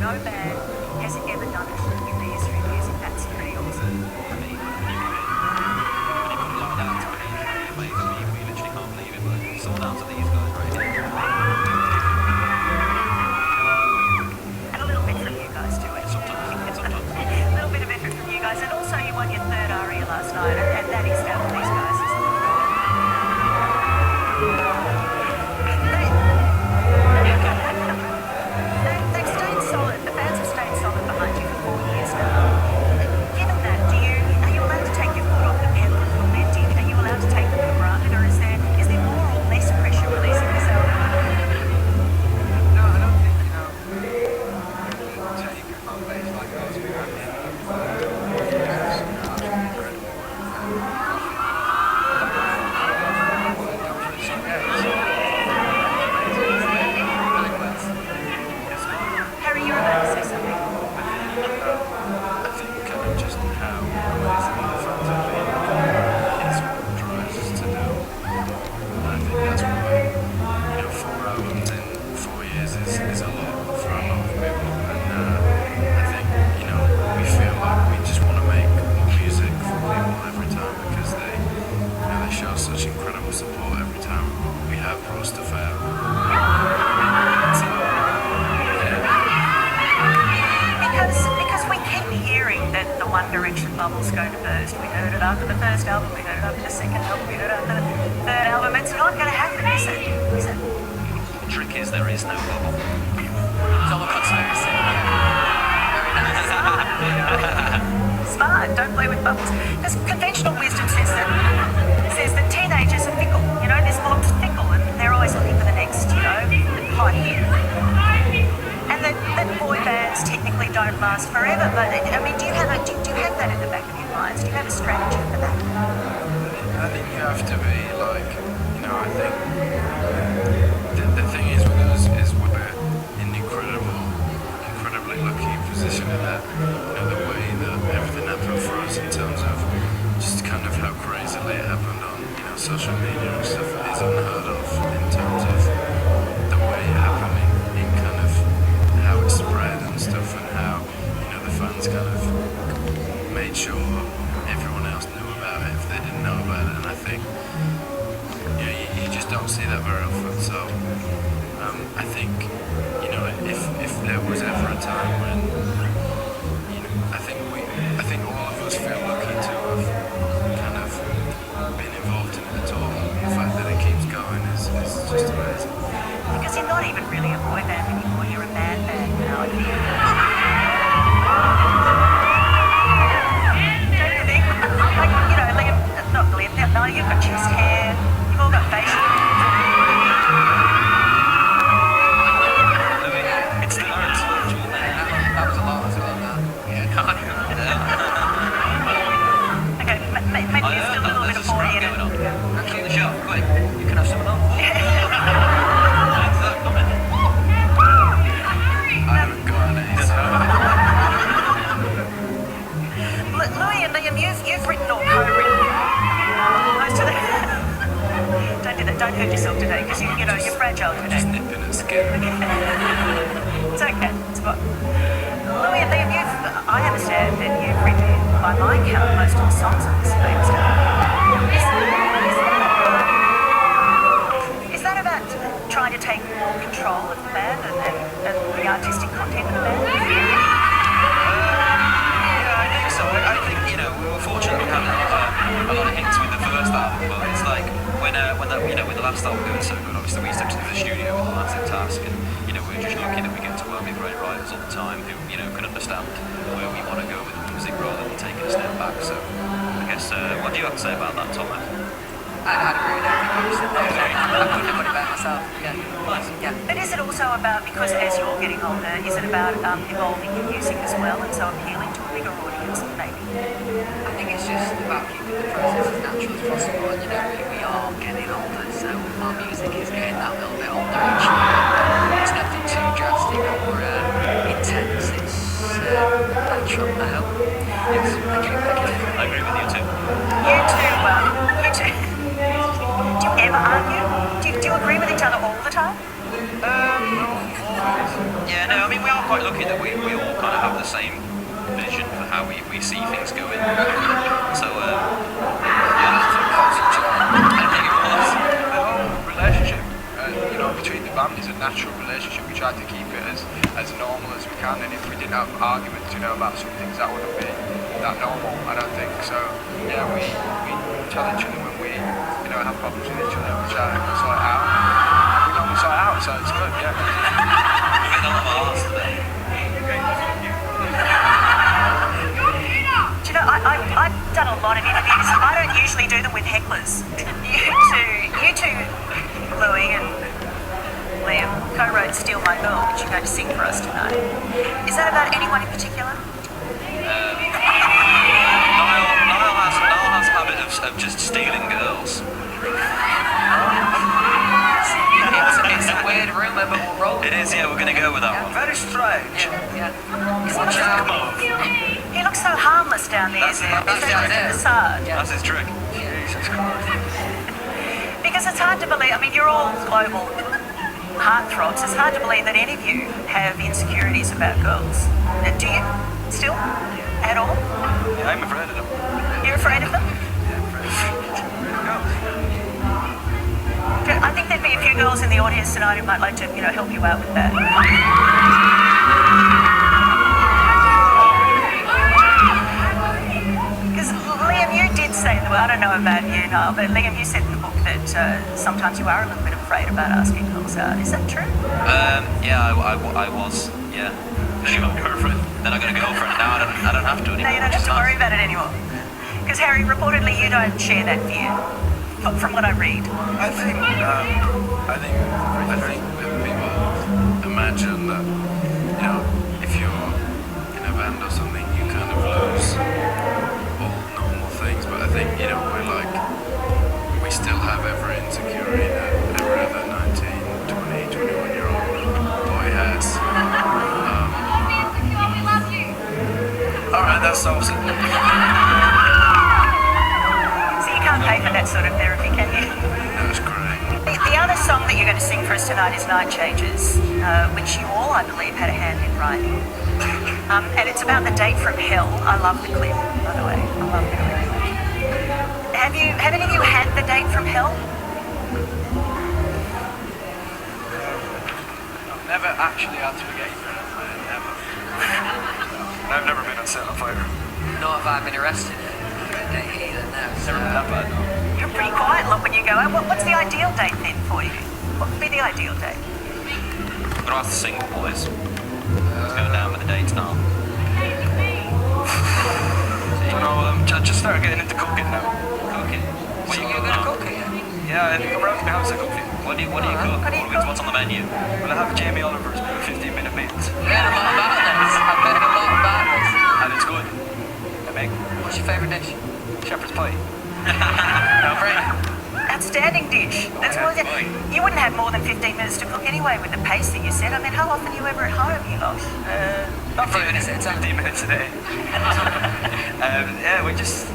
no band has ever done it in the history of music. That's pretty awesome. When you put it like that, it amazes me. We literally can't believe it, but it's all down to these guys right here. And a little bit from you guys too. Sometimes. A little bit of effort from you guys. And also you won your third aria last night, and that is down to these guys. They've stayed solid. The fans have stayed solid behind you for 4 years now. Given that, are you allowed to take your foot off the pedal and lamenting? Are you allowed to take them for granted, or is there more or less pressure releasing this album? No, I don't think, take a fan base like ours we have here. It's incredible. Harry, you're about to say something. I think just how amazing the fans have been is what drives us to do. And I think that's why, 4 albums in 4 years is a lot for a lot of people. And I think, we feel like we just want to make more music for people every time because they show such incredible support every time we have Rose to Fair. Because we keep hearing that the One Direction bubble's going to burst. We heard it after the first album, we heard it after the second album, we heard it after the third album. It's not going to happen, is it? The trick is there is no bubble. It's all a conspiracy. Smart, don't play with bubbles. Because conventional wisdom says that teenagers are fickle. This lot's fickle, and they're always looking for the next, hot hit. And that boy bands technically don't last forever. But do you have that in the back of your minds? Do you have a strategy for that? I think you have to be I think the thing is with us is we're in an incredibly lucky position in that, the way that everything happened for us in terms of just kind of how crazily it happened on, social media and stuff is unheard of in terms of the way it happened in kind of how it spread and stuff and how, the fans kind of made sure everyone else knew about it if they didn't know about it. And I think, you just don't see that very often. So I think, if there was ever a time when, I think all of us feel lucky to have kind of been involved in it at all. The fact that it keeps going is just amazing. Because you're not even really a boy band anymore, you're a band now. Don't you think? Liam, you've got chest hair, you've all got facial. It's the arts. That was a lot as well, man. Okay, maybe just a little bit of boy in it. Actually, the show, quick, you can have some of that. I haven't got any, Louis and Liam, you've written or co-written most of the... Don't do that. Don't hurt yourself today, because you're fragile today. just nipping at skin. It's okay. It's fine. Louis and Liam, I understand that you've written, by my count, most of the songs on this famous album. Is that about trying to take more control of the band and the artistic content of the band? Yeah, I think so. I think, we were fortunate we had a lot of hits with the first album, but it's like when the last album doing so good, obviously we stepped into the studio with a massive task, and we're just lucky that we get to work with great writers all the time who can understand where we want to go with the music rather than taking a step back. So I guess what do you have to say about that, Thomas? I'd agree with everything you said there. I couldn't have put it better myself. Yeah. But is it also about, because as you're getting older, is it about evolving your music as well, and so appealing to a bigger audience, maybe? I think it's just about keeping the process as natural as possible, and we are getting older, so our music is getting that little bit older each year. It's nothing too drastic or intense, it's natural, I hope. Yes, thank you. I agree with you too. You too. Do you ever argue? Do you agree with each each other all the time? Yeah, no, I mean, we are quite lucky that we all kind of have the same vision for how we see things going. So, yeah, I think it was. The whole relationship, between the band is a natural relationship. We try to keep it as normal as we can, and if we didn't have arguments, about some things, that wouldn't be that normal, I don't think. So, yeah, we tell each other when we, have problems with each other, we try to sort it out. We normally sort it out, so it's good, yeah. We've been a lot of ours today. Do you know, I've done a lot of interviews. I don't usually do them with hecklers. You two, Louis and Liam, co-wrote Steal My Girl, which you're going to sing for us tonight. Is that about anyone in particular? Niall has a habit of just stealing girls. It's a weird rumour, but we'll roll. It is, yeah, we're going to go with that one. Very strange. Yeah. Watch out. He looks so harmless down there. That's down there. Facade. Yeah. That's his trick. Jesus Christ. Because it's hard to believe, I mean, you're all global heartthrobs. It's hard to believe that any of you have insecurities about girls. Do you? Still? At all? Yeah, I'm afraid of them. You're afraid of them? I think there'd be a few girls in the audience tonight who might like to, help you out with that. Because Liam, you did say, I don't know about you, Niall, but Liam, you said in the book that sometimes you are a little bit afraid about asking girls out. Is that true? Yeah, I was. Yeah. Then I got a girlfriend. Then I got a girlfriend. Now I don't have to anymore. No, you don't have to worry about it anymore. Because Harry, reportedly, you don't share that fear. From what I read. I think that people imagine that, if you're in a band or something, you kind of lose all normal things. But I think, we still have every insecurity that every other 19, 20, 21-year-old boy has. Alright, that's awesome. Can't pay for that sort of therapy, can you? That's great. The other song that you're going to sing for us tonight is Night Changes, which you all, I believe, had a hand in writing. And it's about the date from hell. I love the clip, by the way. I love the clip. Have any of you had the date from hell? I've never actually had to engage with it, never. I've never been on set on fire. Nor have I been arrested either, no. Never been that bad, no. You're pretty quiet a lot when you go out. What's the ideal date then for you? What would be the ideal date? I'm going to ask the single boys. Let's go down with the dates now. Just started getting into cooking now. Cooking. So you're going to cook again? Yeah, I come around to my house, I cook for you. What do you cook? What's on the menu? Well, I have Jamie Oliver's 15-minute meals. I've heard a lot about this. And it's good. I make. What's your favourite dish? Shepherd's pie. No, great. Outstanding dish. That's more than, you wouldn't have more than 15 minutes to cook anyway with the pace that you said. I mean, how often are you ever at home, you lot? Not 15 minutes at a time. 15 minutes a day. Yeah, we just...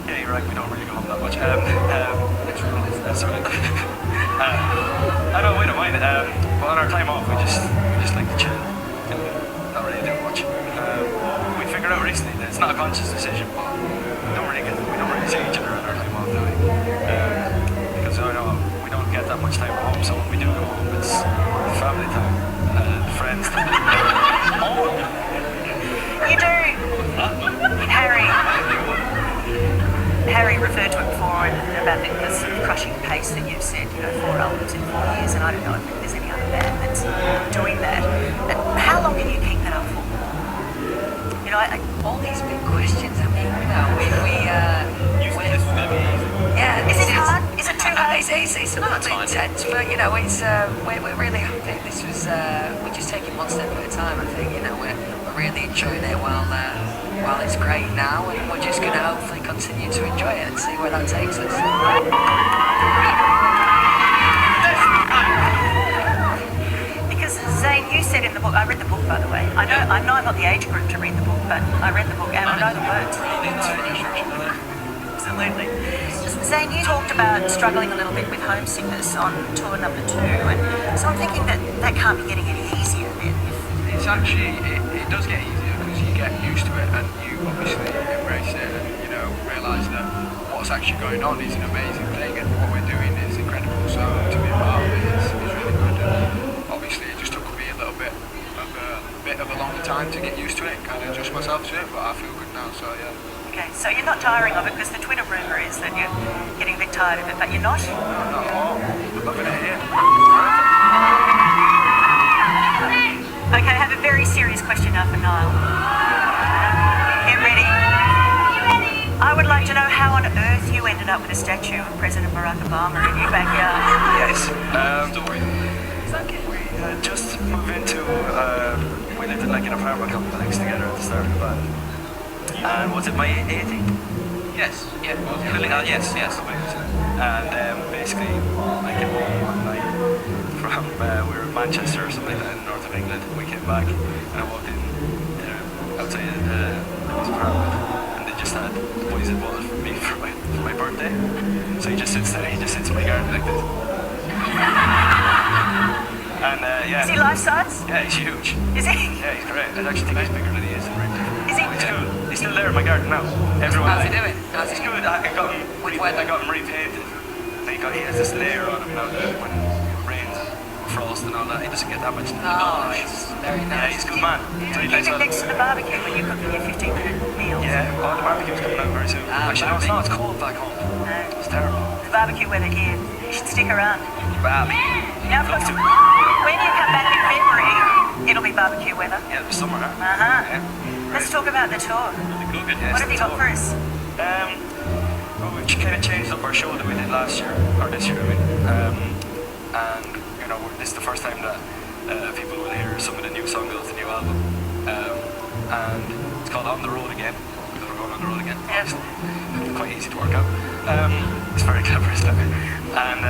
Yeah, you're right, we don't really go home that much. That's right. I know, we don't mind. But on our time off, we just like to chill. Not really do much. We figured out recently that it's not a conscious decision, but we don't really see each other on our time off, do we? Because we don't get that much time at home, so when we do go home, it's family time, friends time. You do. Harry referred to it before about the sort of crushing pace that you've said, 4 albums in 4 years, and I don't know if there's any other band that's doing that. But how long can you keep that up for? All these big questions, I mean, You think this was going to be easy? yeah. Is it hard? Is it too hard? It's a little bit intense, but we're really happy. This was we're just taking one step at a time. I think we're really enjoying it while it's great now, and we're just going to hopefully continue to enjoy it and see where that takes us. Because Zane, you said in the book, I read the book by the way. I know I'm not the age group to read the book, but I read the book and I know the words. Absolutely. Zane, you talked about struggling a little bit with homesickness on tour number 2, and so I'm thinking that can't be getting any easier then. It's actually, it does get easier because you get used to it and you obviously embrace it and, you know, realise that what's actually going on is an amazing thing and what we're doing is incredible. So to be a part of it is really good. And obviously it just took me a little bit of a longer time to get used to it and kind of adjust myself to it, but I feel good now, so yeah. Okay, so you're not tiring of it because the Twitter rumour is that you're getting a bit tired of it, but you're not? No, not at all. I'm loving it here. Okay, I have a very serious question now for Niall. Get ready. I would like to know how on earth you ended up with a statue of President Barack Obama in your backyard. Yes. We just moved into, we lived in like an apartment complex together at the start of the band. And was it my 18th? Yes. Yeah. Yes. And basically, I came home one night from, we were in Manchester or something like that in the north of England. We came back and I walked in outside his apartment and they just had the boys had bought it for me for my birthday. So he just sits there, he just sits in my garden like this. And yeah. Is he life size? Yeah, he's huge. Is he? Yeah, he's great. I actually think he's bigger than he is in real life. Is he? He's cool. He's still there in my garden now. Everyone. How's he doing? He's good. I got him repainted. He has this layer on him now that when it rains, frost and all that, he doesn't get damaged. Oh, nice. Very Yeah, nice. he's a good man. Do you keep him next to the barbecue when you're cooking your 15-minute meals? Yeah, well, the barbecue's coming out very soon. Actually, no, it's not. It's cold back home. No. It's terrible. The barbecue weather here. You should stick around. Now, of course, Love to. when you come back in February, it'll be barbecue weather. Yeah, it's summer, huh? Uh-huh. Yeah. Let's talk about the tour. Yeah, What have you got for us? Well, we kind of changed up our show that we did last year, or this year, I mean. And, you know, this is the first time that people will hear some of the new songs of the new album. And it's called On the Road Again, because we're going on the road again. Yep. It's quite easy to work out. It's very clever, isn't it? And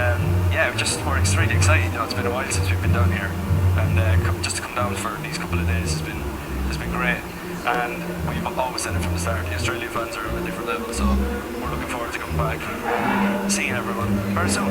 yeah, we're extremely excited. You know, it's been a while since we've been down here, and just to come down for these couple of days has been great. And we've always said it from the start, the Australian fans are on a different level, so we're looking forward to coming back and seeing everyone very soon.